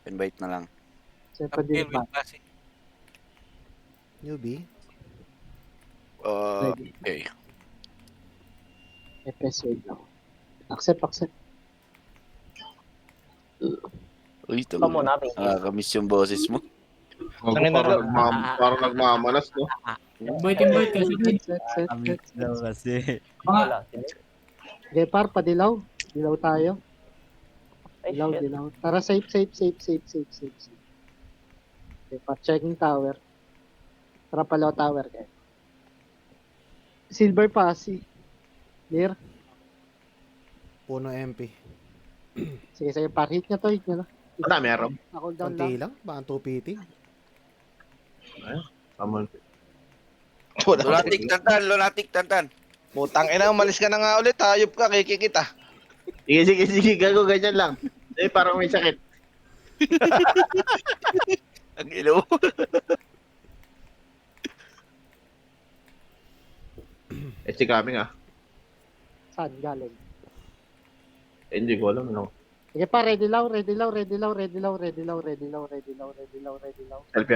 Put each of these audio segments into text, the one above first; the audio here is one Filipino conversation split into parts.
Invite na lang. Siyempre din ba? Newbie? Okay. Episode lang. Accept. Uy, Ikaw muna, Pinky. nakakamiss yung boses mo. Parang nagmamalas, no? Invite kasi. Set. Amit daw kasi. Wala. Sige. Okay, par, padilaw. Dilaw tayo. Ay, Dilaw. shit. Tara, safe. Okay, par, checking tower. Tara, palaw tower, guys. Silver pa, clear. Puno MP. Sige, par, hit nyo na. Wala, meron. Cool down Konti lang. lang. Baka 2PT. Tama. Lunatic, tantan. Putang ina, umalis ka na nga ulit. Hayop ka, kikikita. Sige, gago, ganyan lang. Eh, parang may sakit. Ang ilo. Si coming ah. Saan galing? Hindi ko alam, no? Sige, par, ready law. Selfie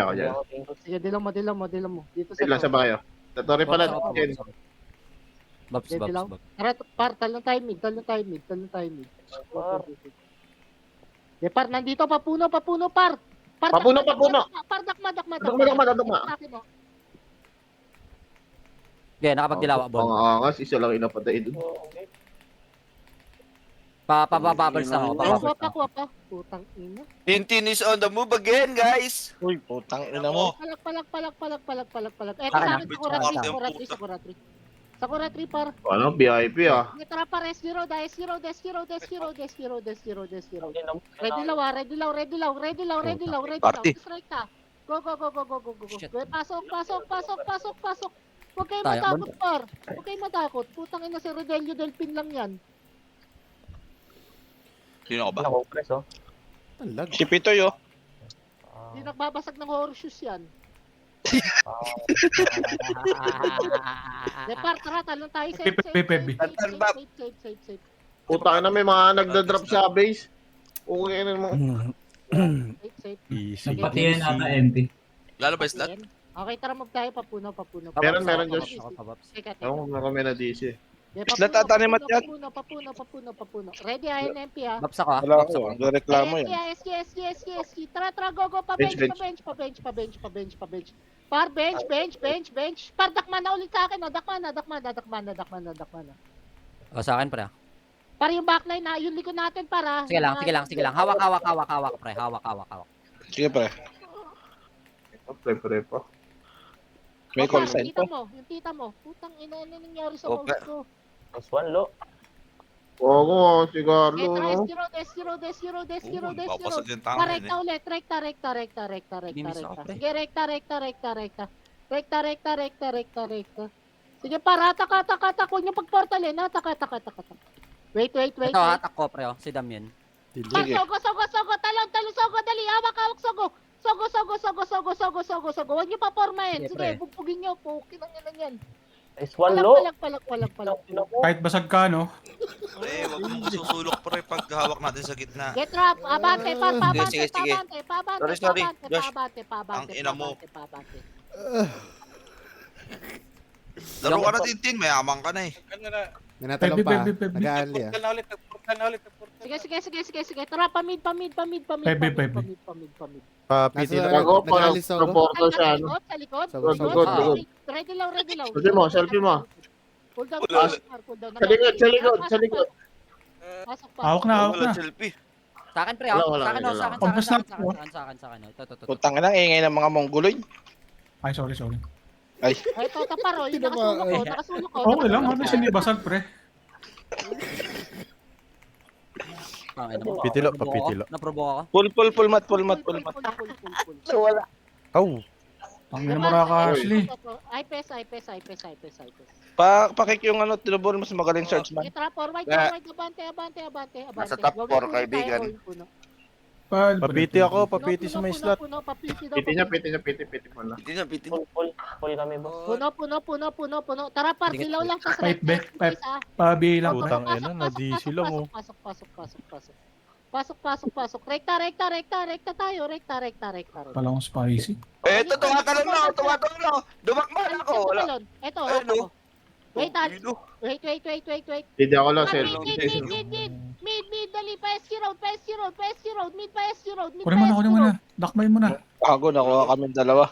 ako dyan. Ako, Pinky. Sige, dilaw mo. Dito sa Wait lang, sabay kayo. Sorry pala, Jen. Babs. Tara, par, talong tayo mid. Par. Okay, par, nandito, papuno, par. Papuno. Par, dakma. Dakma. Akin, oh. Okay, nakapagdilaw ako. Ang angas, isa lang inapatay doon. Okay. Papababals lang ako. Kuha pa. Putang ina. Tintin is on the move again, guys. Uy, putang ina mo. Palak. Eh, Akin sa na. Sakura 3. Sakura 3, par. Ano, VIP ah. Sige, tara, par, S0, des. Hindi na- Ready law. Party. Strike ka. Go. Shit. Go, pasok. Huwag kayo Tayo, matakot, par. Huwag kayo matakot. Putang ina, si Rodelio Delpin lang yan. Sino ka ba? Nako-press, oh. Ang lag. Si Pitoy, oh. Hindi nagbabasag ng horseshoes yan. Par, tara, talon tayo. Pepe. Safe. Putang na may mga nagda-drop sa base. Okay na mo. Safe. Easy. Pati yan ata MP. Lalo ba slot? Okay, tara, move tayo. Papuno. Meron, Josh. Ako, Babs. Teka. Ako, kami na DC. Isla tatanimat yan. Papuno. Ready, INMP, ha? Babs ako ah. Wala Babs ako, ako. nagreklamo yan. Yes. Tara, go. Pa-bench. Par, bench. Par, dakma na ulit sa akin, oh. Dakma na. O, sa akin pre. Par, yung backline na, yung likod natin, para. Sige lang. Hawak, pre. Hawak. Sige, pre. Pre pa. May call sign pa. Yung tita mo. Putang ina, ano nangyari sa Okay. mouse ko? Plus one, lo. Oo, sigaro, Tara, no? S0. Papasag yung Pa, rekta ulit. Rekta. Bimis ako, pre. Sige, rekta. Rekta. Sige, para, taka. Huwag niyo pag-portalin, ha? Taka. Wait. Ito hatak ko pre. Si Damien. Par, Sige. sogo. Talon, sogo. Dali, hawak, sogo. Sogo. Huwag niyo pa-formahin. Sige, Sige, bubugin niyo po. Kinanginan yan. Plus one, lo. Palag. Kahit basag ka, no? Pre, wag mong susulok pre pag hawak natin sa gitna. Get trap, abante, Sige. Sorry, Josh. Ang ina mo. Laro ka na Tintin, mayaman ka na eh. May natalong pa. Pepe. Nag-aali ah. Sige. Tara, pamid. Pepe. Papiti Nasa- na ako pa nag-alis ako. nagpo-portal siya, ano? Sa likod. Likod. Ready lang. Selfie mo. Cool down. Sa likod. Pasok pa. Hawak na. Wala selfie. Sa akin pre. Wala. Sa akin. Pampas na ako. Sa akin. Ito. Putang ina, ingay ng mga Mongoloid. Ay, sorry. Ay, Ay, ito, taparo. Yung nakasulok ko. Okay lang. Ano siya ni basag, pre? Papitilo. Naprobo ako. full mat. Full. Wala. Ang ina mo ka, Ashley. Ay, pes. Pakik yung ano, tinubol mas magaling search man. Sige, tara, forward. Abante. Nasa top four, kaibigan. Papiti ako. Papiti sa may slot. Piti niya. Pitin. Full kami, boss. Puno. Tara, par, dilaw lang sa Pipe, strike. pipe. Pabilang pre. Putang ina, na DC lang, oh. Pasok. Pasok. Rekta tayo. Rekta. Kala ko spicy. Eh, ito, tumatalon na. Dumakman ako. Wala. Ito, Ayun, ako. Wait. Hindi ako lang, Ah, sir. Mid, dali, pa SG road, mid pa SG road. Kunin mo na. Dakbay mo na. Bago, nakuha kami dalawa.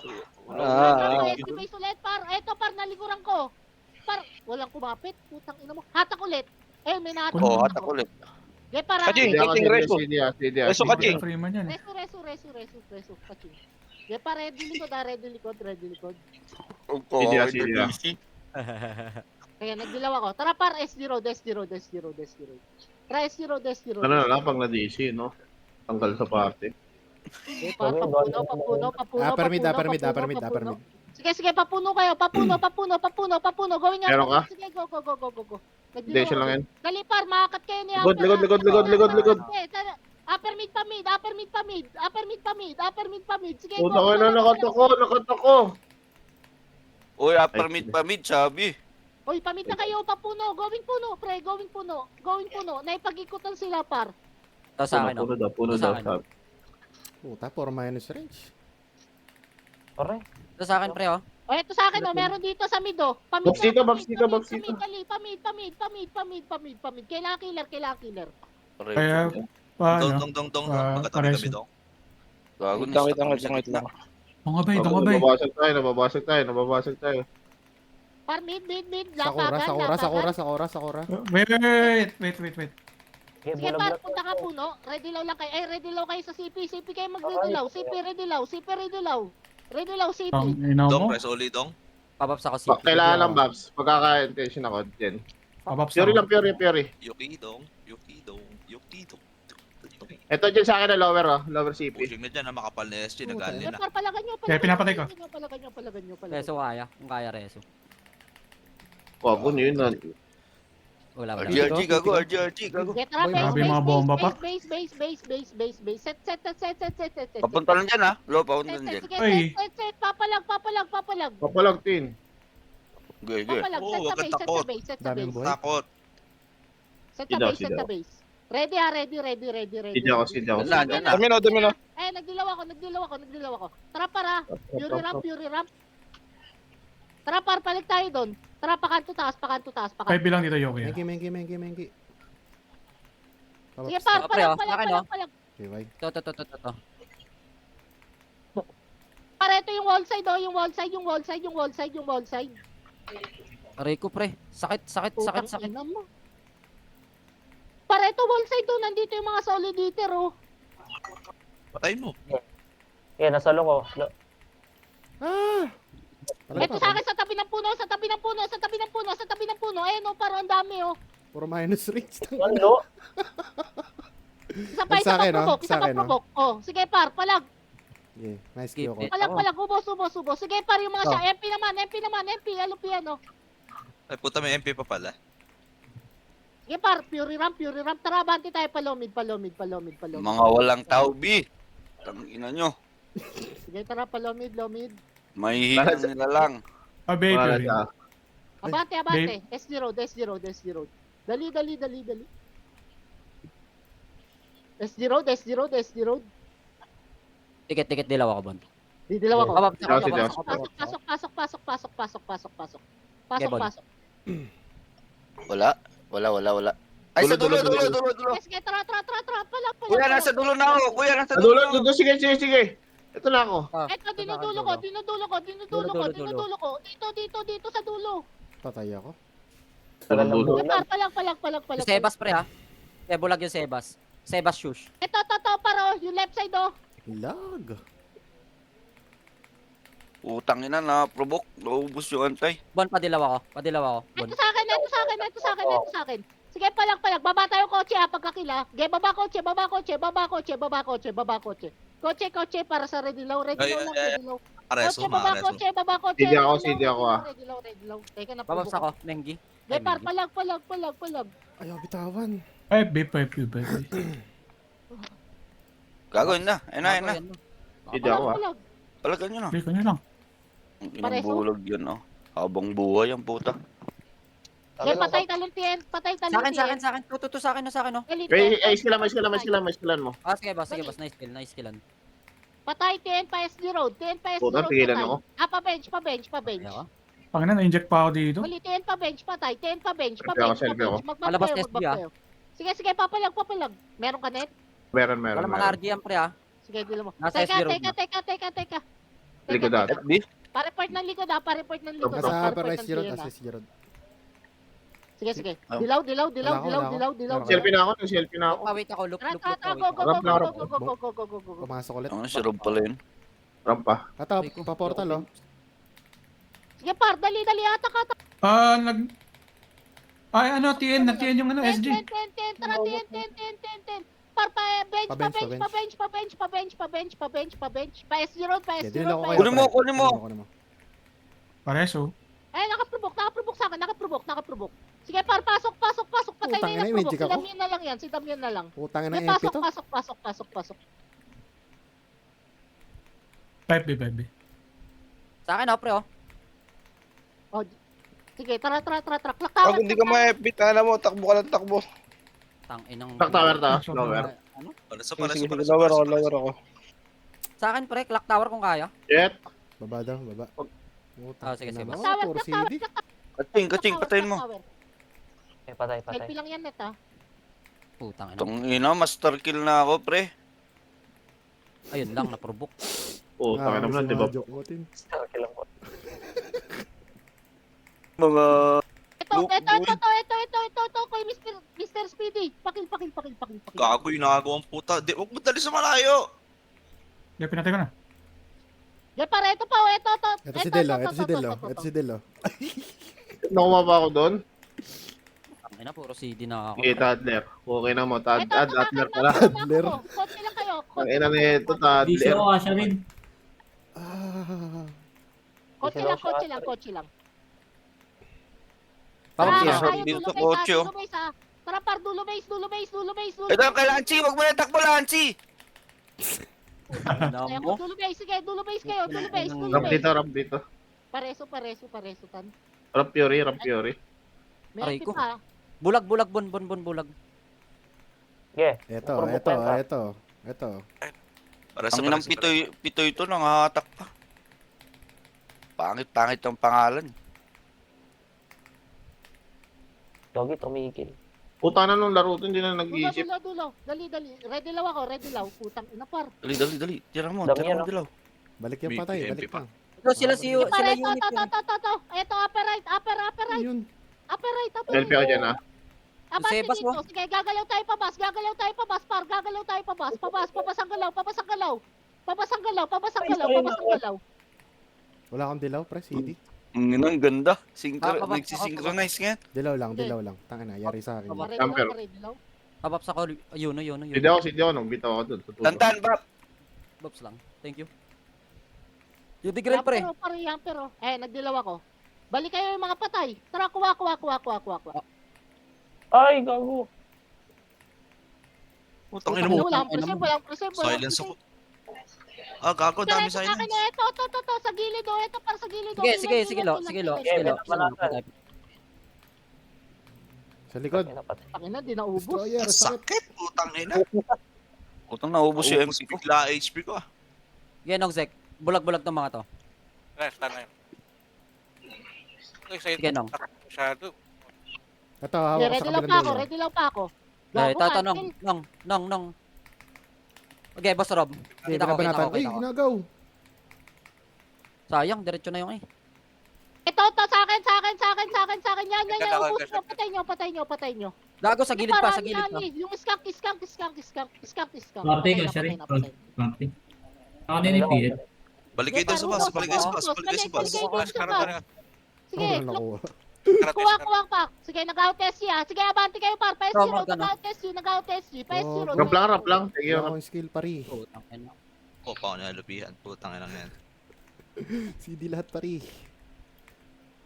SG base ulit, par. Eto, par, naliguran ko. Par, walang kumapit. Putang ina mo. Hatak ulit. Eh, may nahatak. Oo, hatak ulit. Ge, para. Kaching, Hindi ako, Kaching, reso. Hindi Reso, Kaching. Freeman yan eh. Reso. Kaching. Ge, pa, ready likod. Hindi. Kaya nagdilaw ako. Tara, par, SG road. Tara, SG road. Ano na lang pag na-DC, no? Tanggal sa party. Ge, par, papuno. Permit. Sige, papuno kayo. Papuno. Gawin nga. Meron ka? Sige, go. Hindi, siya lang yan. Dali, par, makakat kayo ni Likod. Upper mid pa mid. Sige, Puta ko na, nakata ko. Uy, upper mid pa mid, sabi. Uy, pamid na kayo, papuno. Going puno. Naipag-ikutan sila, par. Ito sa akin, oh. Puno daw. Sabi. Puta, 4 minus range. Aray. Ito sa akin, pre, oh. O, eto sa akin, meron dito sa mid, oh. Pamid Box dito. Dali, pamid. Kailangan killer. Kaya, paano? Dong. Ah, Magkatabi pareso. kami dong. Gago, Wait lang. Tungabay. Nababasag tayo. Par, mid. Sakura. Wait. Okay, Sige, bulag par, lang. punta ka puno. Ready low lang kayo. Ready low kayo sa CP. CP kayo magdidilaw. CP, ready low. CP. Ang inaw Dong, mo. press ulit dong. Papaps ako si. Kailangan lang, Babs. Pagkaka-intention ako dyan. Papaps Fury ako. lang, Fury. Yuki dong. Ito dyan sa akin na lower, Lower CP. Pushing na dyan, makapal na SG, nagaan Sige, nila. par, palagan nyo. Kaya pinapatay ko. Palagan nyo. Reso kaya. Kung kaya, reso. Wago nyo yun. Wala. RGRG, gago. Get tara, Grabe yung mga bomba pa. base. Set. Papunta lang dyan, ha? Lo, papunta lang dyan. Sige, Ay. set. Papalag. Papalag, tin. Good. Papalag, Oo, set wag kang takot. sa Daming base. boy. Takot. Set Sidaw. sa base. Ready. Hindi ako. Dyan na. Domino. Eh, nagdilaw ako. Tara, para. Fury ramp. Tara, par, palig tayo doon. Tara, pakanto taas. Kaya bilang dito, Yoki. Mengi. Sige, par, Pre, oh. Akin, oh. palag. Okay. Ito. Para ito yung wall side, yung wall side. Aray ko, pre. Sakit. Putang ina mo. Para ito wall side doon, nandito yung mga soliditer, oh. Patayin mo. Okay, nasa long ko. Ito sa akin, sa tabi ng puno. Eh, no, parang ang dami, oh. 4 minus range. One low. Isa pa Sa akin, oh. Sa akin, provoke. Oh, sige, par, palag. Yeah, nice Skip kill ko. it. Palag, ubo. Sige, par, yung mga siya. MP naman, alupian, oh. Ay, puta, may MP pa pala. Sige, par, Fury ramp. Tara, banti tayo, palomid. Mga walang tao, B. Tangina nyo. Sige, tara, palomid. Mahihinang nila lang. Abay, Wala Fury. siya. Abante. SD road. Dali. SD road. Tikit, dilaw ako, Bon. Didilaw ako. Papaps Pasok. Okay, Bon. Wala. Ay, sa dulo. Sige, tara. Palag. Kuya, nasa dulo na ako. Dulo. Sige. Ito na ako. Eto, dinudulo ko. Dito sa dulo. Patay ako. Dulo. Palag. Sebas, pre, ha. Bulag yung Sebas. Sebas shush. Ito, paro. Yung left side, oh. Lag. Utang ina na, provoke. Naubos yung antay. Bon, padilaw ako. Bon. Ito sa akin. Sige, palag. Baba tayo kotse, ha, pagkakila. Ge, baba kotse. Kotse, para sa ready low. Ready low. Areso, Baba maareso. kotse. Hindi ako, ah. Ready low. Teka na, Papaps ako, Mengi. Ge, par, palag. Ayaw, bitawan. Ay, B5. Gagawin na. Ayun na. Hindi ako, Palag. Palagan nyo na. B ko nyo lang. Ang bulag yan, oh. Habang buhay ang puta. Okay, patay talon TN. Patay talon Sa akin, sa akin, TN. sa akin. Tututo sa akin, sa akin, no. Elite May TN, skillan mo. Ah, sige, boss, nice kill, nice killan. Patay TN pa SD road. TN pa SD Puta, road. pigilan patay. ako. Pa-bench. Ako. Pangina, na-inject pa ako dito. Mali, TN pa bench, patay. TN pa bench, pa Selfie ako, bench, pa selfie ako. bench. Mag-back Palabas kayo, SB, mag-back kayo. Sige, papalag. Meron ka net? Meron. Wala mga RG yan, pre, ah. Sige, dilo mo. Nasa Teka, SD road na. teka. Likod dati. FB? Pa-report ng likod, ah. Pa-report ng likod. Nasa Pa-report upper ng right si Rod, TN, nasa ah. si Rod. Sige. Oh. Dilaw. Wala ako. Selfie na ako. Selfie na ako. Wait ako, look, Tara, wait go. ako. Pumasok ulit. Si Rob pala yun. Rampa. Ito, pa-portal oh. Sige, par, dali, atak. Ay, ano, TN yung ano, SG. Tara, TN. Par, pa-bench. Pa-SD road, Okay, dinala ko kayo. Kunin mo, pre. kunin mo. Kunin mo. Pareso. Eh, nakaprovoke sa akin, nakaprovoke. Sige, par, pasok. Patay Putang na ina, yung magic provoke. ako. Si Damian na lang. Putangin Sige, ng MP to. pasok. 5B. Sa akin, oh, pre, oh. Oh, sige, tara. Clock Pag tower. hindi ka ma-FB, tala mo, takbo ka ng takbo. Tang-inang. Clock tower ta. Lower. Ano? Sige, lower ako. Sa akin, pre, clock tower kung kaya. Jet. Baba daw, baba. Ah, sige, sige. Naman, Tower, puro clock tower, CD. Kaching, patayin mo. Patay. Selfie lang yan, net, ha. Putang ina. Itong ina, master kill na ako, pre. Ayun lang, na-provoke. Oh, taka naman, di ba? Joke mo, Tin. Mga... Ito, kay Mr. Speedy. Pakil. Gago yung nakagawang puta. Di, huwag mo dali sa malayo. Hindi, pinatay ko na. Yan, para ito pa, ito. Ito si Delo. Nakuha ba ako doon? Tangina, puro CD na ako. Okay, Tadler. Okay na mo. Tadler pala. Tadler. Konti lang kayo. Ang ina nito, Tadler. Konti lang. Parang Okay, siya. so, dito sa kotse, oh. Tara, par, dulo base. Ito, kay Lanchi, huwag mo na takbo, Lanchi. Tangina mo. Dulo base kayo. Ramp dito. Pareso, tan. Ramp Fury. May Aray MP ko. pa. Bulag, bon, bulag. Ito. Para Ang inang pito ito, nangahatak pa. Pangit ang pangalan. Doggy, tumigil. Puta na nung laro to, hindi na nag-iisip. Dulo. Dali. Ready law. Putang ina, par. Dali. Tira mo, Dami yan, dilaw. Balik yung May patay, MP balik pa. lang. Ito, sila Sige, par, ito. unit yun. Ito, upper right. Ayun. Upper right. Selfie ako dyan, ha? Abante Sebas, dito. oh. Sige, gagalaw tayo pabas, par. Papasang galaw. Wala akong dilaw, pre, CD. Ang inang ganda. Bababa, Nagsisynchronize nga. Dilaw lang. Tangina, yari sa akin. Bababa. Camper. Habap sa ko, yun. Hindi ako, nagbitaw ako doon. Tantan, Bap. Babs lang. Thank you. Yung degrade, pre. Pero. Nagdilaw ako. Balik kayo yung mga patay. Tara, kuha. Ay, gago. Putang ina mo. Walang preserve. Silence ako. Gago, dami Ito, silence. ito, sa gilid, oh. Ito, para sa gilid, oh. Sige, lo. Sa likod. Pakina, di naubos. Destroyer, sakit. Sakit, putang ina. Putang naubos yung Naubos MP ko. bigla HP ko ah. Genog, Zek. Bulag ng mga to. Sige, Nong. Ito, hawak ko sa kabilang dulo. Ready lang pa ako. Ay, Gago, tatanong. man. Nong. Okay, boss Rob. Ay, Kita ko. Ay, ginagaw. Sayang, diretso na yung Ito, sa akin. Yan. Ubus mo. Patay nyo. Gago sa gilid pa. Yung skunk. Mati ka siya rin. Mati. Ako din yung PL. Balik kayo doon sa bus. Balik kayo sa bus. Sige, Ano nakuha? kuha pa. Sige, nag-out-test siya. Sige, abante kayo, par. PS0, Tama ka na. nag-out-test siya. PS0. Ramp lang. Sige, Wala akong skill, pari. Oh, pa ako nalupihan. Putang ina yan. CD lahat, pari.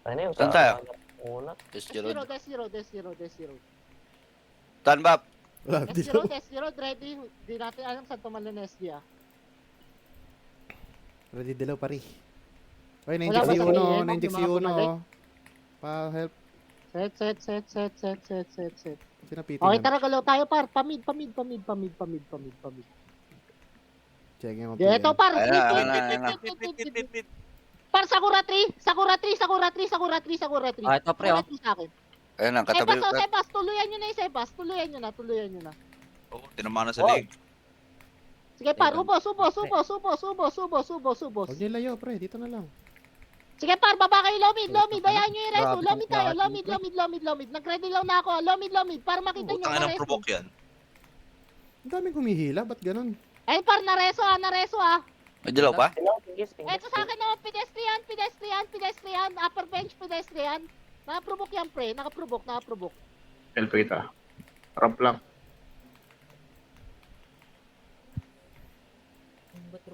Ano yung Saan tayo? Una. DS0. Tan, Bap. Wala, dilaw. DS0, ready. Di natin alam saan tumalan na SD, ah. Ready dilaw, pari. Oy, Wala na-inject ba si sa Uno. PL? Na-inject si Yung mga Uno. bumalik? Pa-help. Set. Pinapitin Okay, na. tara, galaw tayo, par. Pamid. Checking ang Ito, TN. par. Ayan na, ayan na, ayan na. Par, Sakura 3. Sakura 3. Ah, ito pre, oh. Sakura 3 sa akin. Ayun lang, katabi. Sebas, tuluyan nyo na yung Sebas. Tuluyan nyo na. Oh, tinamaan na sa leg. Sige, par. Ayun. Subos. Huwag niyo layo, pre. Dito na lang. Sige, par. Baba kayo, lomid. Bayaan nyo yung reso. Grabe, Lomid tayo. grabe. Lomid. Nag-ready lang na ako. Lomid. Para makita nyo. Putang ina ng Nareso. provoke yan. Ang daming humihila. Ba't ganun? Ay, par. Nareso ah. May dilaw pa? Kailangan pingis. Eto sa akin naman, pedestrian. Upper bench, pedestrian. Nakaprovoke yan, pre. Nakaprovoke. Help kita. Ramp lang.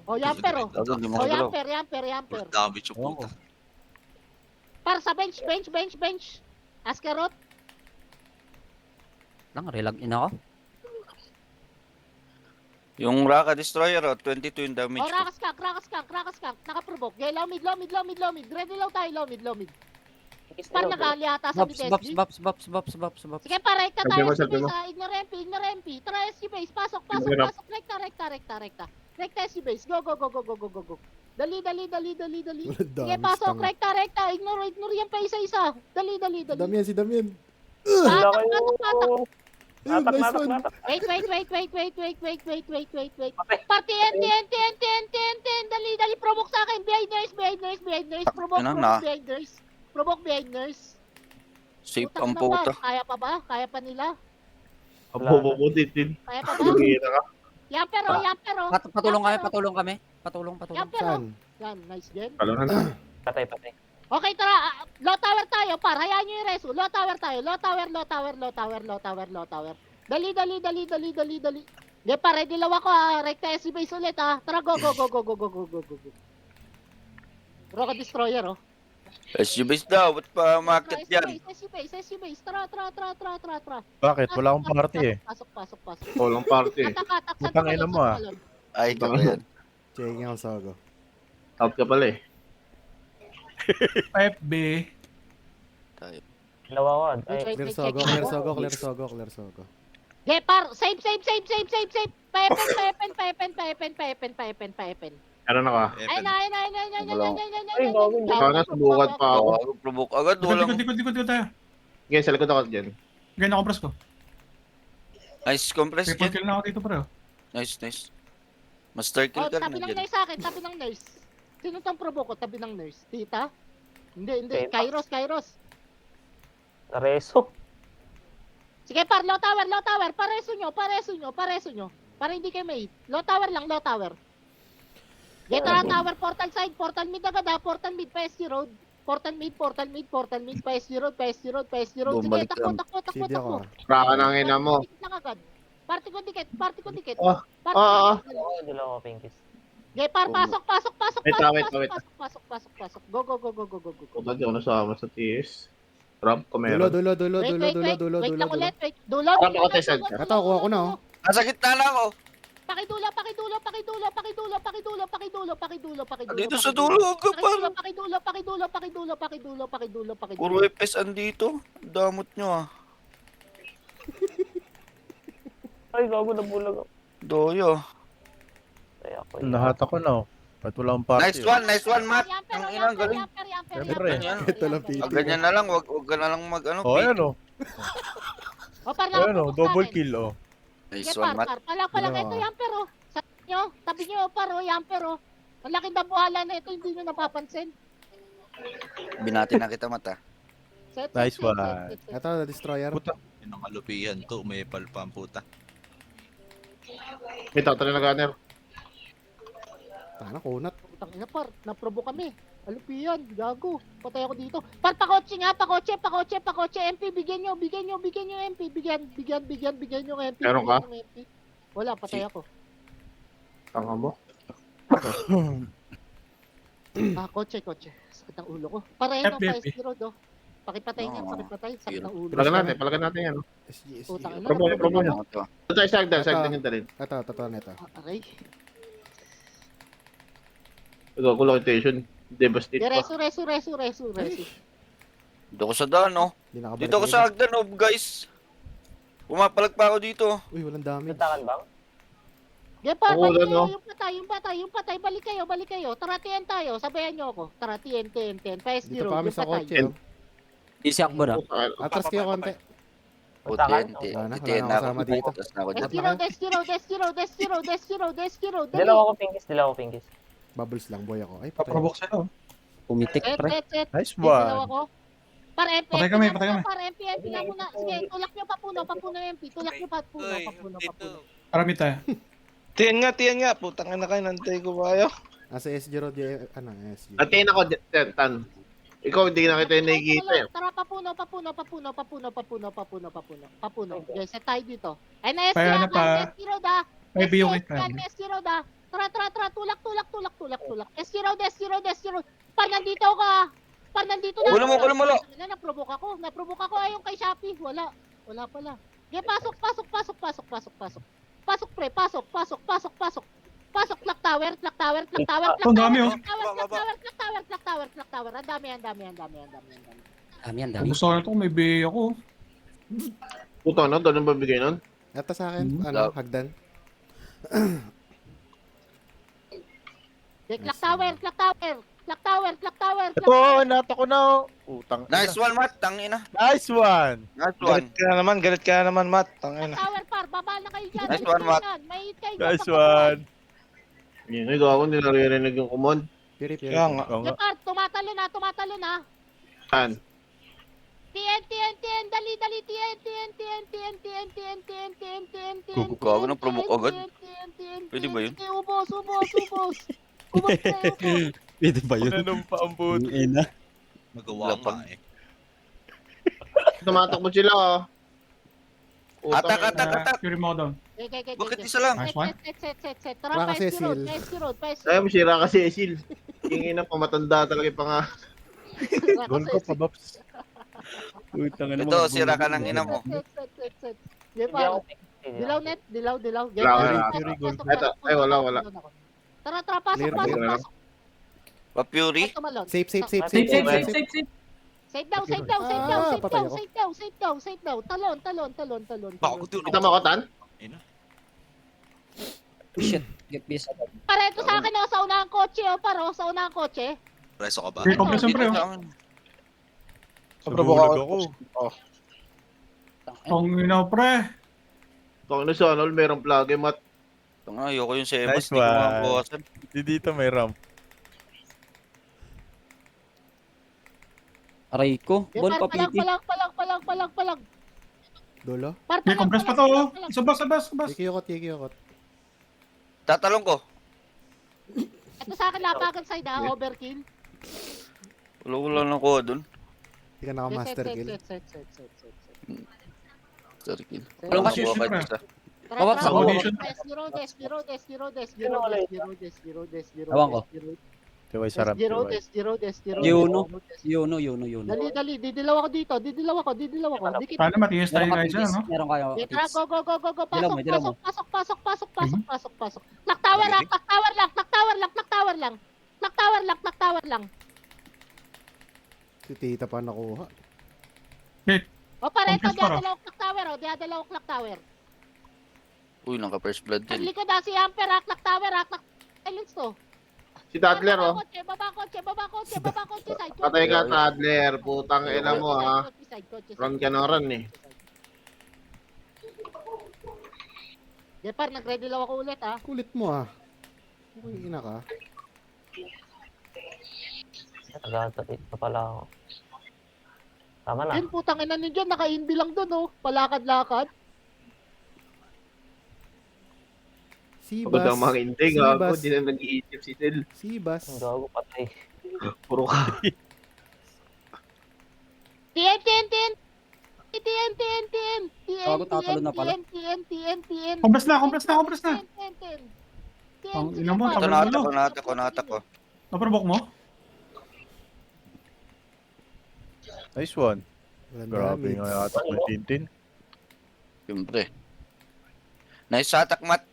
O, yamper, oh. Hindi mo O, kagalaw. yamper. Damage yung puta. Par sa bench. Askerot. Lang, relag in ako. Yung Raka Destroyer, 22 yung damage O, ko. rakas kang. Nakaprovoke. Okay, lomid. Ready lang tayo, lomid. Pingis Par na yun, nagali ata sa Midesby. Bops. Sige, par, rekta Sabi tayo. mo, SG sabi mo. base, ignore MP. Tara, SG base. Pasok. Ignore. Rekta. Rekta SG base. Go. Dali. Walang Sige, damage. pasok. tanga. Rekta. Ignore yan pa isa. Dali. Si Damian. Wala Patak. Ayun, Natak, nice natak, one. natak. Wait. Party, TN. Dali. Provoke sa akin. Behind nurse. Provoke behind nurse. Safe Putang ang ina, par. puta. Kaya pa ba? Kaya pa nila? Abububutin. Kaya pa ba? Lumihira ka. Yamper. Patulong kami. Patulong. Yamper. Saan? Yan, nice gen. Palo na. Patay. Okay, tara. Low tower tayo, par. Hayaan nyo yung reso. Low tower tayo. Low tower. Dali. Hindi pa, ready lang ako ha. Rekta SC base ulit ha. Tara, go. Roka Destroyer oh. SG base daw, ba't pa market yan? SC base. Tara. Bakit? Wala akong party eh. Pasok. Walang party. Katak. Putang ina mo, ah. Ay, ikaw na yan. Checking ang Sogo. Out ka pala eh. 5B. Lawawad. Ay, Clear Sogo. Okay, par. Save. Paepen. Meron ako. Ay. Ay, bago. Sana subukan pa ako. Provoke agad, walang... Dikot tayo. Okay, sa likod ako dyan. Ganyan ako, press ko. Nice compress Triple kit. kill na ako dito, pre. Nice. Master kill Oh, ka tabi na ng dyan. nurse sa akin, tabi ng nurse. Sino tong provoke ko? Tabi ng nurse. Tita? Hindi. Tita. Kairos. nareso. Sige, par, low tower. Pareso nyo. Para hindi kayo may hit. Low tower lang. Get tower, portal side, portal mid agad ha. Portal mid, PSG road. Portal mid, PSG road. Sige, Bumalik lang. CD ako. takbo. Raka ng ina mo. Lang agad. Party ko dikit. Oh, Party oo. ko dikit. Oo, dalawa pingis. Okay, par, pasok. Wait. Pasok. Go. Punta di ako nasama sa TS. Ramp ko meron. Dulo. Wait lang ulit. Wait. Dulo. Ramp ako, Tesad. Ito, kuha ko na oh. Nasa gitna na ako. Pakidulo. Dito sa dulo, ka pa. Pakidulo. Puro FPS andito. Damot nyo ah. Ay, gago na bulag ako. Doyo. Ay, ako Lahat ako na. Ba't wala akong party? Nice one, Matt. Ang ina, galing. Siyempre. Ganyan. Ito lang Ah, ganyan na lang, wag ka na lang mag ano. Oh, ayan o. O, par lang. Ayan o. Double kill o. Nice Sige, one, Matt. par. Palang. Dalawa. Ito, yamper, oh. Sa nyo, tabi nyo, par, oh, yamper, oh. Ang laking dabuhala na ito, hindi nyo napapansin. Binati na kita, Matt ah. Set. Nice one. Ito, Destroyer. Puta. Yan ang kalupihan to, may palpang puta. May tatalo na gunner. Tana, kunat. Putang ina, par. Naprobo kami. Alupiyan, gago. Patay ako dito. Par, pakotse nga, pakotse. MP, bigyan nyo, MP. Bigyan nyo ng MP. Meron ka? bigyan nyo ng MP. Wala, patay ako. Tanga mo. Kotse. Sakit ang ulo ko. Pareho ng FBP. 5-0, do. Pakipatay niya, Oo. Sakit ang ulo. Palagan natin yan. SG. Putang ina. Promo nyo. Ano to? Ito tayo sagdan yung dalhin. Ito. Aray. Ikaw ko location. Devastate pa. Resu. Dito ko sa daan, oh. Hindi nakabalik. Dito ko sa hagdan, oh, guys. Pumapalag pa ako dito. Uy, walang damage. Nagtakan bang? Gepar, Oo, balik ano? kayo, yung patay, balik kayo. Tara, TN tayo, sabayan nyo ako. Tara, TN. PS0, Dito pa kami yung sa patay. kotse. Oh. Easy akbo na. Atras kayo konti. Nagtakan? Wala na, Itiyan wala na kasama dito. Tapos na ako dyan. Des0. Dilaw ako, Pinkies. Bubbles lang, boy ako. Ay, patay. Paprovoke sila, oh. Pumitik, pre. Nice Dilaw one. ako. Par MP, Patay kami. Par MP na muna. Sige, tulak nyo papuno MP. Tulak nyo papuno. Marami tayo. Tiyan nga. Putang ina kayo, nantay ko ba kayo? Nasa SG Road, ano, SG. Atin ako, Tan. Ikaw, hindi na kita yung nakikita eh. Tara, papuno. Guys, set tayo dito. Ay, na SG Paano pa? SG Road ah. May yung kay SG Road ah. Tara, tulak. SG Road. Par nandito ka. Kulo mo. Naprovoke ako ayong kay Shopee. Wala pala. Okay, pasok. Pasok, pre. Pasok. Clock tower. Ang dami, oh. Clock tower. Ang dami. Gusto ko na ito, may bay ako. Puto, no? Doon ang babigay nun? Ito sa akin, ano, hagdan. Okay, clock tower. Ito, nato ko na. Utang. Nice one, Matt. Tangina. Nice one. Nice one. Galit ka na naman, Matt. Tangina. Tower par, baba na kayo dyan. Nice one, Matt. May hit kayo. Nice one. Yun, ikaw ako, hindi naririnig yung command. Piri. Kaya nga. Oo nga. Par, tumatalo na. Tan. TN, dali, TN. Gago na, provoke agad. Pwede ba yun? Ubos. Pwede ba yun? Nanumpa ang buto. Magawa nga eh. Tumatakbo sila, oh. Atak. Fury mo down. Bakit isa lang? Nice one. Set. Tara, Wala kasi PS Road. Ay, masira kasi Cecil. Yung ina, pamatanda talaga yung panga. Gol ko pa, Baps. Ito, sira ka ng ina mo. Set. Hindi ako Pinkies. Dilaw net. Wala. Ito, ay, wala. Tara, pasok. Pa Fury? Tumalon. Safe. Safe. Save down. Talon. Bako doon. Kita mo ako, Tan? Shit. Get this. Pareto sa akin sa unahang kotse, sa unahang kotse. Preso ka ba? Free compress Dito pre, oh. sa akin. Nabulag ako. Ang ina, pre. Kung ano sa ano, merong plug, Mat. Ito nga, ayoko yung Sebas. Nice Hindi ko one. makabawasan. Dito may ramp. Aray ko. Bon pa, piti. Palag. Dulo. May compress pa to, oh. Sabas. Kikiyokot. Tatalong ko. Ito sa akin lapagan side overkill. Wala lang ko doon. Hindi ka naka-master kill. Set. Circle. Walang kasi Buka super. isa. Bawat sa Coordination. Ewan ko. Tiway sa ramp. Tiway. Yuno. Dali, didilaw ako dito. Dikit. Paano matinis tayo guys, no? Meron kayo. Tara, go. Dilaw mo. Pasok. Clock tower lang. Si Tita pa nakuha. O pareto, Compress pa, diadalaw clock tower. Uy, naka first blood Ang din. likod si Amper, clock tower, silence to. Si Tadler, oh. Baba kotse, side. Patay ka, Tadler. Putang ina mo, ha. Kotse, Run ka ng run, eh. Jepar, nag-ready lang ako ulit, ha. Kulit mo ah. Uy, ina ka. Nagtatapit pa pala ako. Tama na. Yun, putang ina ninyo, naka-inbi lang dun, oh. Palakad-lakad. Pagod ang mga hindi, gago. Di na nag-iisip si Sil. Sibas. Ang gago patay. Puro ka. TN. Bago tatalo na pala. Compress na. Ang ina mo, Ito, natak ko. Naprovoke mo? Nice one. Walang Grabe damage. nga atak ng Tintin. Siyempre. Nice attack, Matt.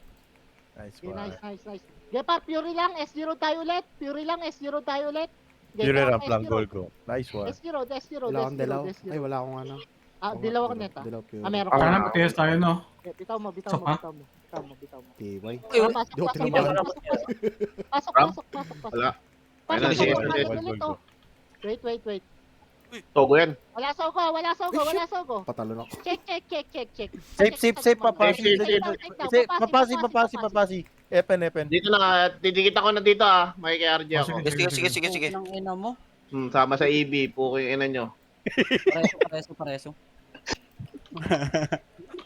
Nice Okay, one. nice. Jepar, Fury lang, S0 tayo ulit. Fury ramp lang, goal go. Nice one. S0, S0, Wala akong dilaw. S0. Ay, wala akong ano. Dilaw ako neta. Dilaw Fury. Meron Sana ka. matigas tayo, no? Bitaw mo, bitaw mo, Sopa? bitaw mo. Bitaw mo, bitaw mo. TY. Pasok, Di ko pasok, tinamaan. pasok, pasok, Ram? pasok, pasok, pasok. Wala. Pasok, Ayun, sige, pasok, sige. pasok, dito. Wait. Togo yan. Wala sogo, wala sogo, wala sogo. Patalon ako. Check. Safe, papasi. Papasi. Epen. Dito na nga, didikit ako na dito May kay RJ ako. Sige. Ang ina mo. Sama sa EB, po yung ina nyo. Pareso.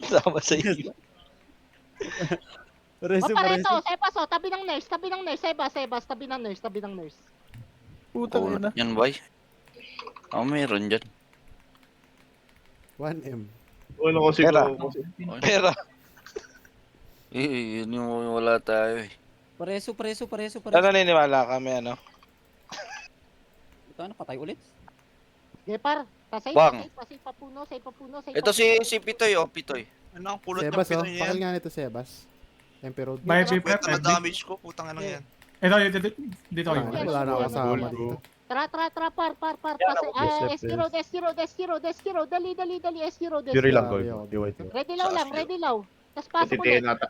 Sama sa iyo. Pareto, Sebas, tabi ng nurse, Sebas, tabi ng nurse. Putang ina. Yan, boy. Meron dyan. 1M. Ano ko siguro. Pera. Yun yung wala tayo eh. Pareso. Ano naniniwala kami, ano? Ito ano, patay ulit? Gepar, pasay Bang. papuno. Ito si Pitoy, Pitoy. Ano ang kulot ng Sebas, Pitoy niya yan? Pakil nga nito, Sebas. Emperor. Bye, Ano Prep, kwenta na damage ko? Putang ina yan. Ito, dito kayo. Wala na ako kasama dito. Tara, par, pasay. S0, dali, S0. Fury lang, goal Grabe go. ako. Di wait. Ready law. Tas pasok Titiyan ulit. nata.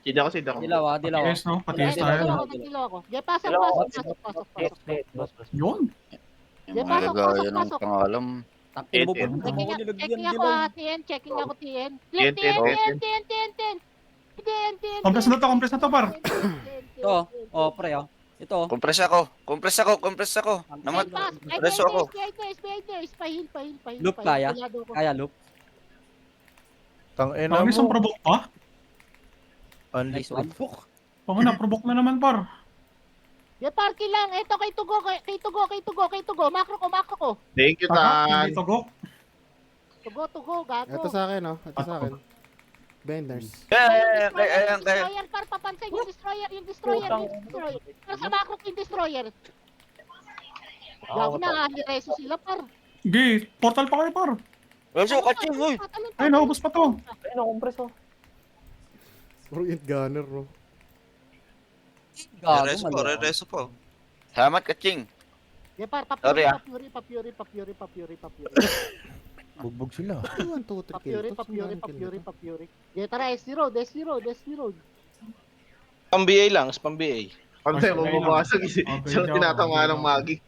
Sida ko. Dilaw. Patigas, no? Patigas tayo, no? Nagdilaw ako. Pasok. Yes. Yun. Yung pasok, malagaya ng pasok. pangalam. Takin mo Ten. po. Checking ako checking ako TN. TN. Compress na to, par. Ito. Pre. Ito. Compress ako. Naman. Preso ako. Pahil. Loop kaya? Kaya loop. Tang ina Ang isang mo. provoke pa? Nice one. Pang na, provoke na naman, par. Parky lang. Ito kay Tugo. Makro ko. Thank you, Taka, Tan. dito go. Tugo, gago. Ito sa akin, oh. Ito sa akin. Benders. Kaya. Destroyer, par, papansin yung destroyer. Para sa macro yung destroyer. Gago na, nireso sila, par. Gay, portal pa kayo, par. Preso, kaching, uy. Ay, naubos pa to. Ay, na-compress oh. Orient Gunner, bro. Gago, Reso mali. po. Salamat, kaching. Par, Sorry, pa-fury. Bugbog sila. 1, 2, 3 kill. Pa-fury. Tara, S0. Pang-BA lang, pang-BA. Pantay, mababasag. Siyang tinatanga ng magi.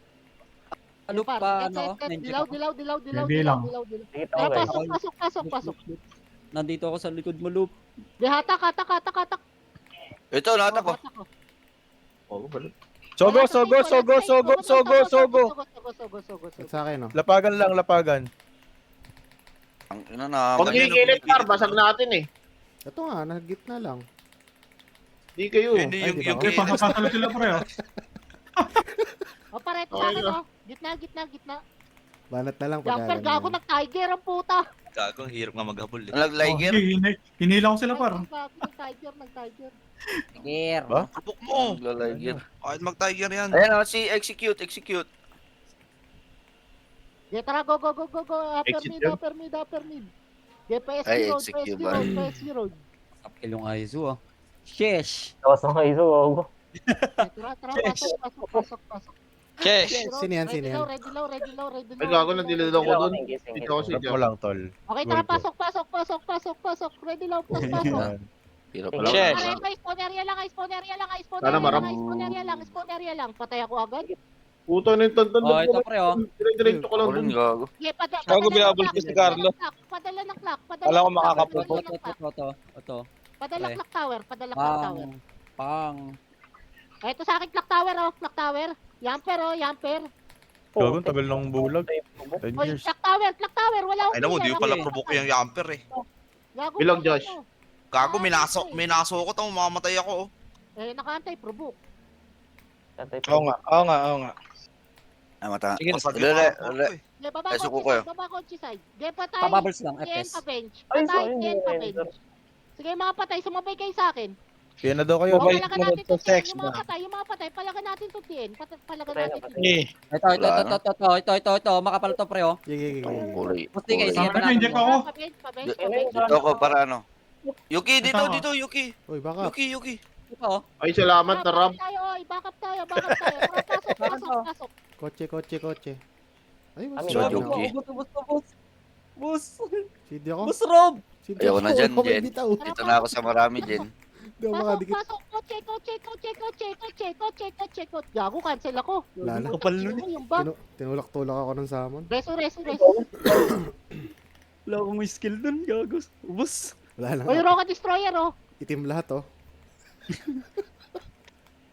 Loop pa, ano? Dilaw. Hindi lang. Dito ako guys. Pasok. Nandito ako sa likod mo, loop. Hatak. Ito, lahat ako. Oo, balik. Sogo. Ito sa akin, oh. Lapagan. Ang ina na. Pag kikilit, Par, basag natin eh. Ito nga, nag-gitna lang. Di kayo. Hindi, Ay, yung di ba? Okay, pasasalo sila, pre, oh. Pareto sa akin, Gitna. Banat na lang Jumper, gago, pag nag-tiger ang puta. Gagong hirap nga maghabol eh. Oh, Nag-liger. hinila ko sila, par. Nag-tiger. Tiger. Ba? Kapok mo. Nag-liger. Kahit mag-tiger yan. Ayan o, si execute. Tara, go. Exit Upper mid. PS Ay, road, execute PS ba? road. Upkill yung Aizu, ah. Sheesh. Tawas ng kaiso, gogo. Tara, pasok. Cash. Sino yan? Ready low. Ay, gago na dilaw ko dun. Dito ako si Shot mo lang, tol. Okay, tara, pasok. Ready low, pasok. Yan. Hirap Wala. pala. Check. Spawn area lang. Patay ako agad. Puto na yung tantan. Ito, pre, oh. Diretso ko lang Ako rin, dun. gago. Gago, binabol ko si Carlo. Padala ng clock. Wala akong makakapupot. Ito. Padala Pre. clock tower. Pang. Ito sa akin clock tower. Yamper. Gago, tagal ng bulag. 10 Oy, years. clock tower. Wala akong Ay na mo, di clear, ko pala okay. provoke yung yamper eh. Gago, Bilog, gago. Josh. Gago, minaso ko tamo, mamamatay ako. Nakaantay, provoke. Oo nga. Ay, mata. Sige, Ule. Baba Ay, suko kotse kayo. side. Patay. Pabubbles lang, TN FS. pa bench. Ay, Patay, sorry, TN pa hindi. bench. Sige, mga patay, sumabay kayo sa akin. Kaya na daw kayo. Sabay. Palagan natin to sa sex TN. Yung mga patay, palagan natin to TN. Palagan natin to TN. Eh, Ito. Makapal to, pre, oh. Sige. Ang kulay. Gusto kayo, Sabi sige, ko, inject ako. Pa-bench. Dito ko para ano. Yuki, dito, Yuki. Uy, baka. Yuki. Ito, oh. Ay, salamat na Ram. Backup tayo. Tara, pasok. Kotse. Ay, Amin, CD amin. ako. Bus. CD ako. Bus Rob. CD Ayoko na dyan, Ako may Jen. bitaw. Dito na ako sa marami, Jen. Hindi ako Pasok, makadikit. pasok. Kotse. Gago, cancel ako. Wala na. Kapal nun Yung bag. Tinulak-tulak ako ng salmon. Reso. Wala akong may skill dun, gagos. Bus. Wala Oy, na. Rocket Destroyer, oh. Itim lahat, oh.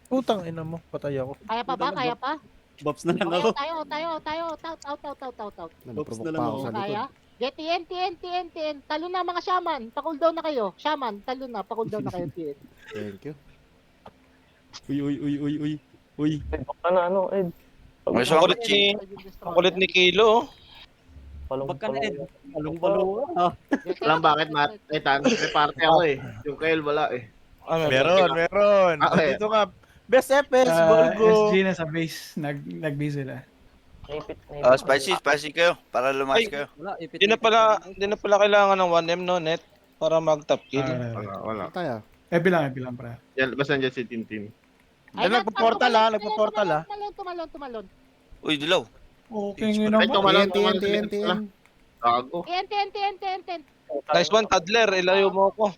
Putang ina mo, patay ako. Kaya pa ba? Kaya pa? Bobs na lang Okay, ako. tayo. Out. Naprovoke na pa lang ako ako. sa likod. Kaya? Get TN. Talo na mga shaman. Pa-cool down na kayo. Shaman, talo na. Pa-cool down na kayo, TN. Thank you. Uy. Ed, baka na ano, Ed. May Ang kulit ang kulit ni Kilo. Wag ka na, Ed. Palong-palo ka. Alam bakit, Matt? Eh, may party ako eh. Yung Kyle wala eh. Meron. Okay. Dito nga. Best FS, Gorgo. SG na sa base. Nag-base sila. Naipit. Spicy kayo. Para lumas Ay. kayo. Wala, ipit. Di na pala kailangan ng 1M no, net. Para mag-top kill. Wala. Tayo. Bilang pre. Yan, basta dyan si Tintin. Nagpo-portal. Tumalon. Uy, dilaw. Okay, ngayon Ay, ako. tumalon. TN. Gago. TN. Nice one, Toddler. Ilayo mo ako.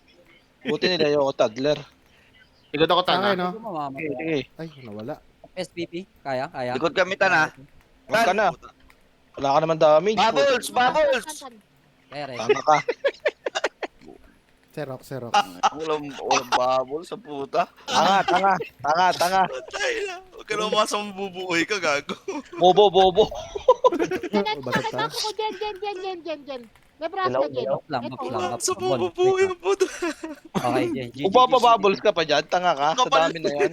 Buti nilayo ko, Toddler. Ikot ako Sa akin, tana. no? Sige. Ay, nawala. SPP. Kaya. Likod gamitan ha. Huwag ka na. Wala ka naman damage. Bubbles! Kaya rin. Tama ka. Serok. Walang bubbles sa puta. Tanga. Patay na. Huwag ka naman sa mabubuhay ka, gago. Bobo. Basag tayo. Ako, Jen. Nebraska, Jen. Map lang. Sa mabubuhay mo puta. Okay, GG. Upapabubbles ka pa dyan. Tanga ka. Sa dami na yan.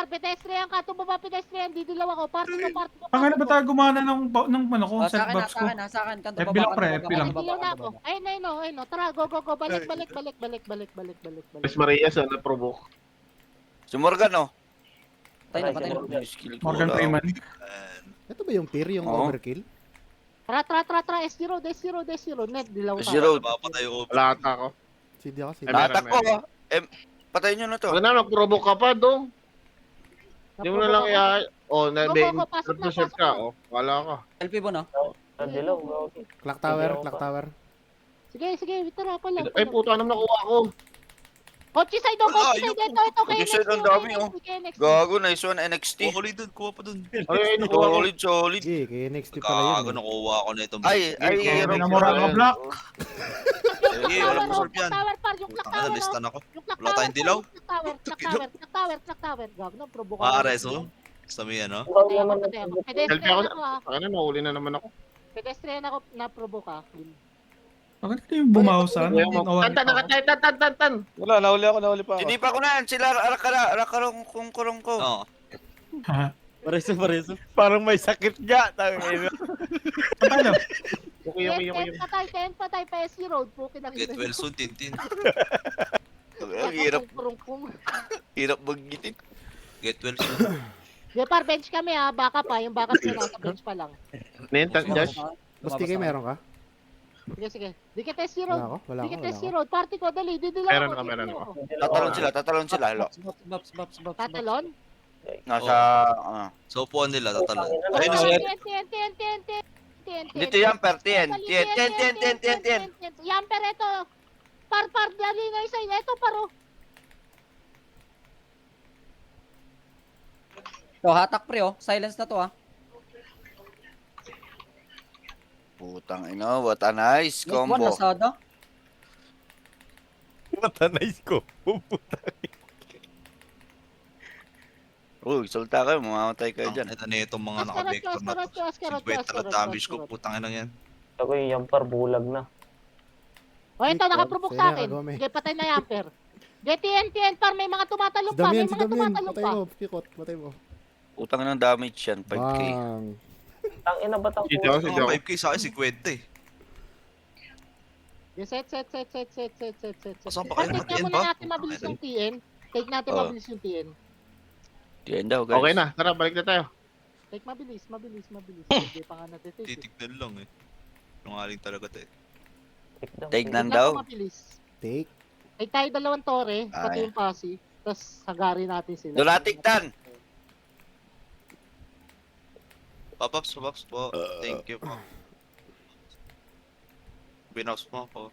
Pedestrian ka. Tumaba pedestrian. Didilaw ako. Party ko. Ang ano ba tayo gumana ng ano ko, Oh, sa set akin, box ko. sa akin. Kanto Eh, baba, bilang kanto pre, baba, bilang. kanto baba, Didilaw na kanto ako. baba. Ayun no. Tara, go. Balik. Miss Maria sa na-provoke. Si Morgan, oh. Patay na. Morgan Freeman. Ito ba yung peer, yung Oo. overkill? Tara. S0. Net, dilaw ka. Zero. Wala ata ako. CD ako, CD. Ay, meron, Tatak ko, patayin nyo na to. Huwag na, mag-provoke ka pa, dong. Hindi mo na lang Pasok na, reserve pasok ka, na. oh. Wala ka. LP mo, no? Dilaw, okay. Clock tower. Sige, tara pa lang. Ay, puto, anong nakuha ko? Kotse side, ito. Kotse side, ang dami, oh. Gago, nice one, NXT. Kuha pa dun. Ay, nakuha ko. Solid. Sige, kay NXT pala yun. nakuha ko na ito. Ay, Minamura ka, Black. Tower par, yung clock tower. Nalistan ako. Wala tayong dilaw? Clock tower. Gag na, provoke ako. Maareso. Sa may ano. Dilaw naman Selfie ako. Pedestrian ako ah. Ano, nahuli na naman ako. Pedestrian ako na provoke ah. Bakit ka yung bumawasan? Tan. Wala, nahuli pa ako. Sinipa ko na yan. Sila, arakarong ko. Oo. Pareso. Parang may sakit nga. Tangina. Patay. Okay. Ten patay, PSC road. Pukin ang Get well soon, Tintin. Ang hirap magitin. Get well soon. Par bench kami ah. Baka pa. Yung backup nyo nasa bench pa lang. Nentan, Josh. Basta kay meron ka? Sige. Di kita SC road. Wala Di ako. kita SC road. Party ko, dali. Didilaw ako. Meron ako. Tatalon sila. Halo. Bops. Tatalon? Nasa, sa upuan nila, tatalon. Ayun, dito yan, per, tien. Yamper, ito. Par, dali nga isa. Ito, paro. So, hatak pre, oh. Silence na to, ah. Putang ina, what a nice One, combo. Lazada. Matanay ko. Uy, salta kayo, mamamatay kayo dyan. Ito na itong mga Askarot, naka-vector na to. askarot. Damage ko, putang ina yan. Ako yung yampar, bulag na. O, ito, nakaprovoke sa akin. Sige, Sige, patay na Yamper. Sige, TN, par, may mga tumatalong pa. May Si mga Damian. tumatalong Patay pa. mo. Kikot, patay mo. Utang ng damage yan, 5k. Bang. Tangina ba tang Dito, si Joe. 5k sa akin, 50 eh. Sige, set. Saan pa kayo Take natin muna ba? natin mabilis yung TN. Take natin Oh. mabilis yung TN. Yan daw, guys. Okay na, tara, balik na tayo. Take mabilis. Hindi pa nga natin take. Titignan lang eh. Nungaling talaga to eh. Take Tignan nan daw. ko mabilis. Take. Take tayo dalawang tore, pati Ay. yung pasi. Tapos hagarin natin sila. Dolatik tan. Papaps po. Thank you po. Binaus mo ako.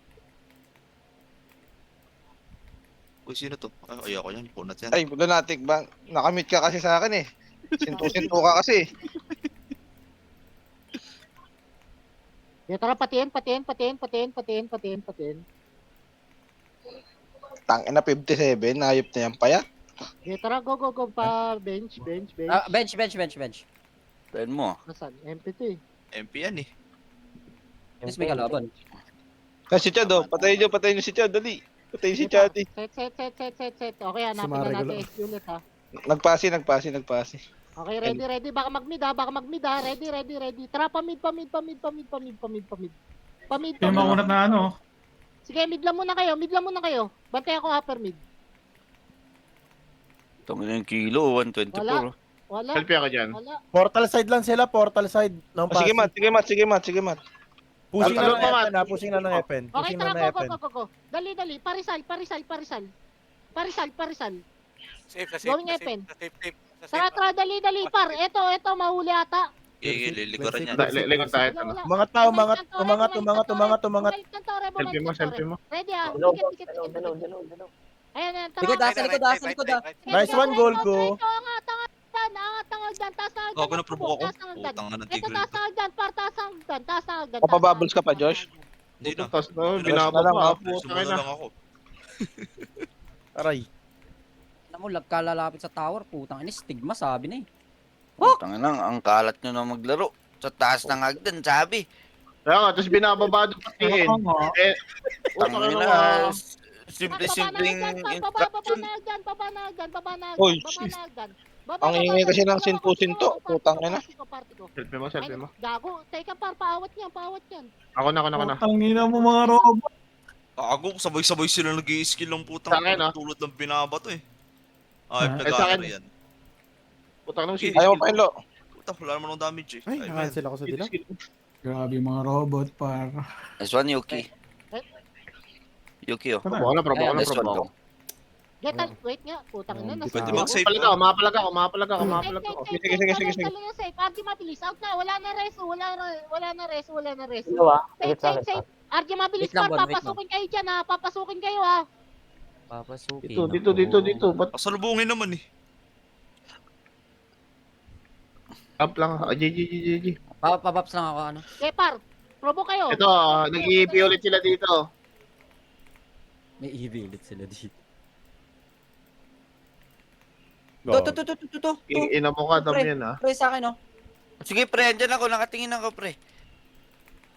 Uy, sino to? Ay, ayoko yan. Punat yan. Ay, lunatic ba? Nakamit ka kasi sa akin eh. Sinto ka kasi. Sige, tara, patiin. Tangin na 57, nayop na yan pa yan. Sige, tara, go, pa, bench. Ah, bench. Tayo mo. Nasaan? MP2 eh. MP yan eh. Yes, may kalaban. Si Chad oh, patayin nyo si Chad, dali. Patayin si Chad eh. Set. Okay, hanapin na Sumari natin gulo. SQ ulit ha. Nagpasi. Okay, ready. Baka mag-mid ha. Ready. Tara, pamid. Yung makunat na ano. Sige, mid lang muna kayo. Bantay ako upper mid. Tungin na yung kilo, 124. Wala. Selfie ako dyan. Wala. Portal side lang sila, portal side. Ng Oh, sige mat. Pushing na Talon ng pa, Mat. Epen, ha? Pushing na ng Epen. Okay, Pushing na tara, ng Epen. go. Dali. Parisal. Safe, Going Epen. Tara, dali, par. Ito, mahuli ata. Liliguran yan. Likod tayo. Wala. Umangat pa, umangat. Selfie mo. Ready ah. Dalaw, Dikit. dalaw. Ayan, Likod tara. sa likod ah. Nice one, goal ko. Ito, angat, taas na hagdan. Ako na provoke ako. Taas na hagdan. Putang na ng Ito, tigil. taas na hagdan. Papabubbles ka pa, Josh? Hindi na. Tapos no, Josh binaba na lang, pa. ah. Sumunod lang ako. Aray. Alam mo, lalapit sa tower, putang ina, stigma sabi na eh. Putang na, ang kalat nyo na maglaro. Sa taas ng hagdan, sabi. Kaya nga, tapos binababa doon patiin. Oo nga. Tangin na. Simpleng Baba na hagdan. Oy, ang ingay kasi ng sinto-sinto. Putang ina. Selfie mo. Gago, teka par, paawat yan. Ako na. Tangina mo mga robot. Ako, sabay-sabay sila nag-i-skill ng putang Sa akin, ah. tulad ng binabato eh. Ay, Ah. Eh, sa akin. nag-aara yan. Putang na mo si. Ayaw mo pa, Enlo. Puta, wala naman ng damage eh. Ay, Ay, man. nakancel ako sa dilaw. Grabe yung mga robot par. Nice one, Yuki. Yuki, oh. Probo ko na. Nice one, go. Wait nga, putang ina. nasa- Pwede mag-save Mapalag ako. Sige. Safe. RG mabilis. Out na. Wala na res. Dalawa, Safe. RG mabilis Wait lang, par. Bon, wait Papasukin kayo dyan ha. Papasukin kayo ha. Papasukin. Dito. Ba't Pasalubungin naman eh. up lang? GG. Papaps lang ako ano. Okay par. Probo kayo. Ito, nag-EP ulit sila dito. May EV ulit sila dito. Go. To. Ina mo ka, dami yan ha. Pre sa akin oh. Sige, pre, andyan ako. Nakatingin ako, pre.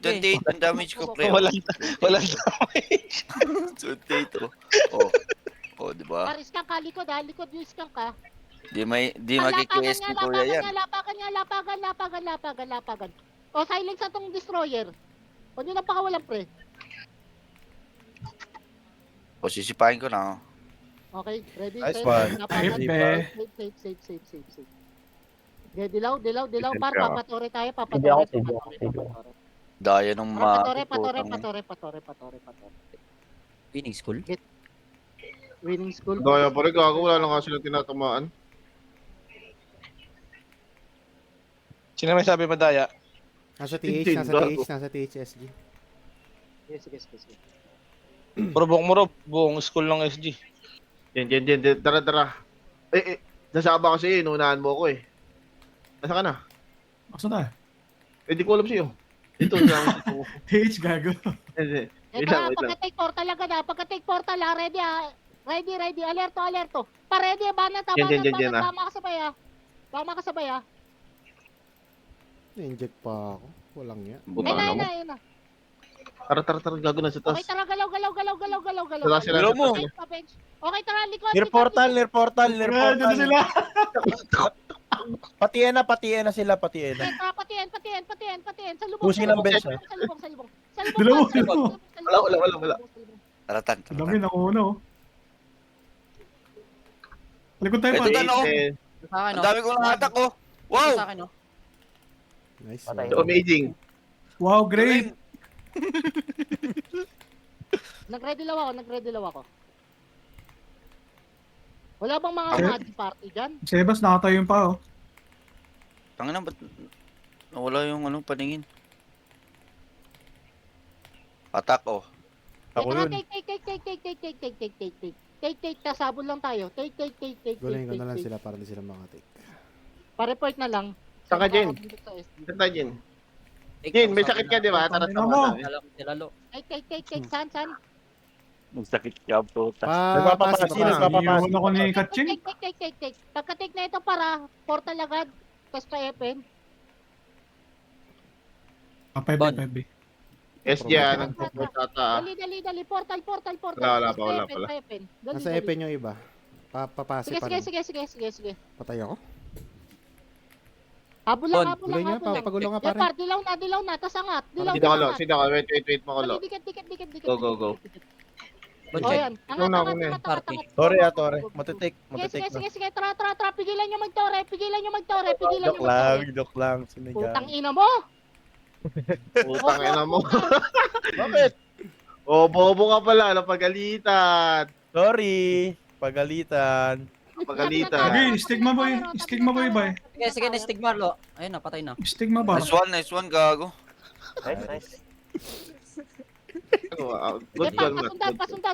28 ang damage ko, pre. Walang damage. 28, oh. Oh, di ba? Par, iskang ka. Likod ha. Likod yung iskang ka. Di magki-QS ni Kuya yan. Lapagan. O, silence sa tong destroyer. Huwag nyo napakawalan pre. O, sisipahin ko na, oh. Okay, ready? Nice set, one. lapagan. Safe, be. Safe. Okay, dilaw. Par, Sige, papatore tayo. Sige ako. Daya ng Patore. Winning school. Winning school. Daya pa rin gago, wala lang kasi sila tinatamaan. Sino may sabi madaya? Nasa Hindi, TH, nasa THSG. Sige. Probok mo rob, buong school ng SG. Yan. Tara. Nasaba kasi inunahan mo ko eh. Nasa ka na? Asa na? Di ko alam sa'yo. Ito lang. TH gago. Hindi. Ito na, pagka-take portal talaga na. Pagka-take portal ha, ready ha. Ready. Alerto. Pa-ready, banat. Yan, Tama ka sabay ha. Na-inject pa ako. Walang yan. Ayun na. Tara, gago na sa Okay, taas. tara, galaw. Tara sila Galaw sa mo. taas. Okay, tara, likod. Near portal. Dito sila. Patiena sila. Okay, tara, patiyan. Sa lubong. Pushing ng bench, ha? Sa lubong. Dalawa. Wala. Taratan. Dami na una oh. Likod tayo Ito pa. tan, oh. Sa akin Ang oh. dami kong nakatak, oh. Sa Wow! akin oh. Nice. Patay. Amazing. Wow, great. Nag-ready law ako. Wala bang mga Okay. party dyan? Sebas nakatayo pa oh. Tangina, ba't Nawala yung ano, paningin. Attack, oh. Ako yun. Take, kasabol lang tayo. Take. Gulayin ko na lang sila para di sila makatake. Pa-report na lang. Saan ka, Jen? Saan tayo, Jen? Jen, may sakit ka, di ba? Tara, Ano mo? Nilalo. Take, san? Magsakit ka, puta. Papasi, Nagpapapasi, papasi. nagpapapasi. Iwan ako ni Kaching. Take. Pagka-take na ito para portal agad. Tapos pa-FN. Pebe. SG, nag-support ata. Dali. Portal. Wala Tapos pa. pa-FN. Dali. Nasa Epen yung iba. Papasi pa rin. Sige. Patay ako? Habol lang. Gulay niya, papagulo nga pare. Par, dilaw na. Tapos angat. Sino ka, Lo? Sino ka? Wait, makulo. Dikit. Go. O yan. Angat. Tore, Tore. Matitake na. Sige. Tara. Pigilan nyo mag-tore. Joke lang. Sinigang. Putang ina mo. Putang ina mo. Bakit? Oh, bobo ka pala. Napagalitan. Sorry. Pagalitan. Sige, stigma boy ba? Sige, na-stigma, Lo. Ayun na, patay na. Stigma ba? Nice one, gago. Nice. Good call, Matt.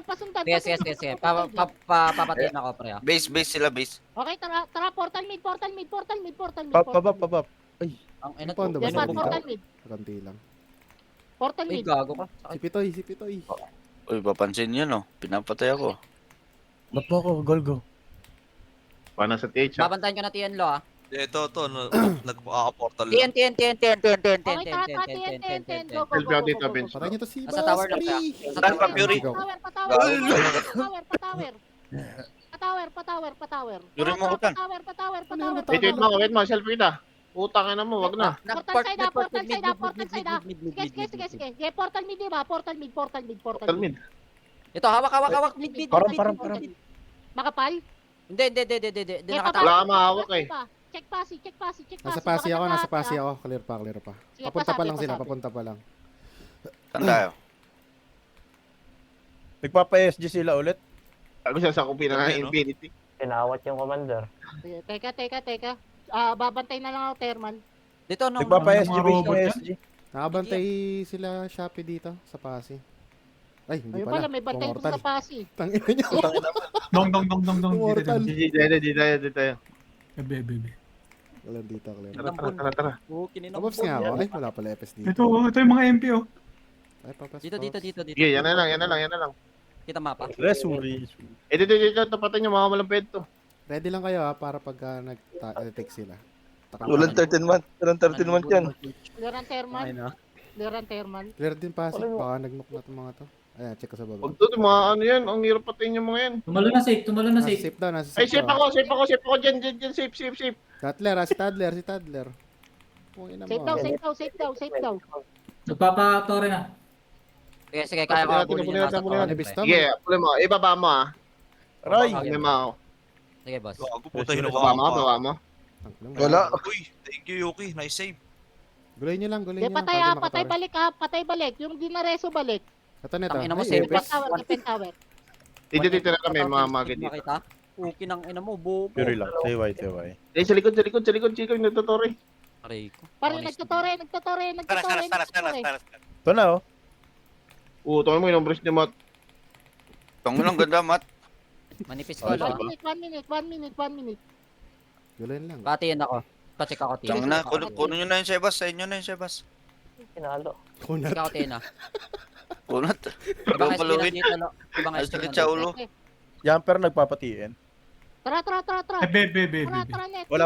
Pasundan. Sige. Papatayin ako, pre. Base sila, base. Okay, tara. Portal mid. Pabab. Ang ina Pondo ba? Yes, Sa portal mid. Kanti lang. Portal Ay, mid. gago ka. Si Pitoy. Uy, papansin yun, oh. Pinapatay ako. Ba't mo ako? Golgo. Paano sa TH, ha? Babantayan ko na TN, Lo, ah. Ito, nagpaka-portal TN. Okay, tara. TN. Go. Help out dito, Bench. Patay niyo to si Nasa tower lang siya. Basri. Nasa Saan pa, tower. Fury? Patower. Yuri mo ko tan. Patower. Wait mo. Selfie kita. Putang ina mo, wag na. Portal side. Sige. Portal mid, diba? Portal mid. Portal mid. Ito, hawak. Mid. Parang. Makapal? Hindi. Hindi nakatawa. Wala ka mahawak eh. Check pasi. Nasa pasi ako. Clear pa. Sige, Papunta pa lang pasabi. sila, papunta pa lang. Saan tayo? Nagpapa-SG sila ulit. Ako siya sa kupina ng Okay, no? Infinity. Tinawat yung commander. Teka. Babantay na lang ako, Terman. Dito, no. Nagpapa-SG Mga base robot ng yan? SG. Nakabantay sila Shopee dito sa pasi. Ay, hindi Ayun pala. pala, may bantay doon sa pasi. Tangina niyo. Dong. Immortal. Di tayo. Bebe. Clear dito. Tara. Kababs nga ako. Ay, wala pala FS dito. Ito yung mga MP oh. Ay, papas. Dito. Sige, yan na lang. Kita mapa. Resuri. Dito, tapatin nyo, mga malamped to. Ready lang kayo ha, para pagka nag-take sila. Walang 13-1. Walang 13-1 yan. Clearan Terman. Clear din pasi. Baka nag-knock na itong mga to. Ayan, check ko sa baba. Huwag to, mga ano yan. Ang hirap patayin yung mga yan. Tumalo na Nasa safe. safe daw, nasa Ay, safe safe daw. ako. Dyan. Safe. Tadler ha, si Tadler. Pungin na Safe daw. Nagpapa-tore na. Sige, kaya ko Puli abulin natin, yung nasa puli tower. natin. Bistam. Sige, puli mo. Ibaba mo, ah. Aray! Ibaba mo. Sige, boss. Gago, puta, Baba mo. Wala. Uy, thank you, Yuki. Nice save. Gulay niyo lang. Patay Pwede balik ha. Patay balik. Yung di na reso balik. Ito na ito. Ang ina mo, Ay, safe. FS. Defend tower. Dito na kami, mga magid dito. Makita? Uki ng ina mo, bobo. Fury lang. TY. Eh, sa likod, Chico, yung nagtuturi. Aray ko. Parang nagtutore. Ito na oh. Tungin mo yung brush ni Matt. Tangin lang, ganda, Matt. Manipis ko, Oh, Lo. 1 minute. Gulayin lang. Patiin ako. Pa-check ako, TN. Tangin na, kunin nyo na yung Sebas. Sa inyo na yung Sebas. Tinalo. Kunat. Check ako, TN, ah. Kunat. Ibang Ibang SP lang paluin. dito, Lo. Ibang Ay, SP lang sakit sa dito. ulo. Jumper nagpapatiin. Tara. Bebe. Net. Wala.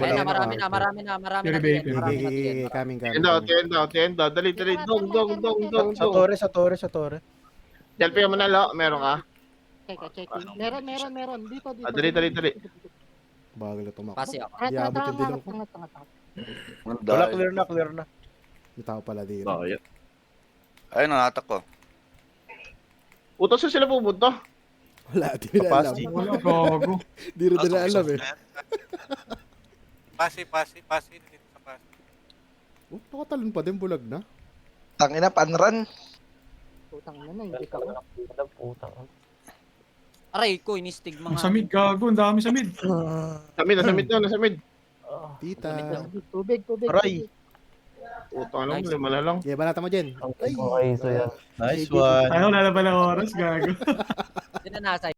Ayun na, marami na Baby. TN. Marami na TN. Coming. Tienda. Dali. Dong. Sa Tore. Selfie mo na, Lo. Meron ka. Check. Meron. Dito. Dali. Bagal na tumakbo. Pasi ako. Di abot yung dilong ko. Wala, clear na. May tao pala dito. Bakit? Ayun, ang atak ko. Utos na sila pupunta. Wala, di nila alam. Papasi. Wala, gago. Di rin nila alam eh. Pasi. Oh, nakatalon pa din, bulag na. Tangina, panran. Putang na, hindi ka ko. Putang. Aray ko, inistig mga... Sa mid, gago. Ang dami sa mid. Nasa mid. Tita. Tubig, tubig, Aray. tubig. Utang lang, Nice. 5 na lang. Okay, banata mo dyan. Ang Ay. mga ISO yan. Nice Ay, one. Ay, wala na pala oras, gago. Sino nasa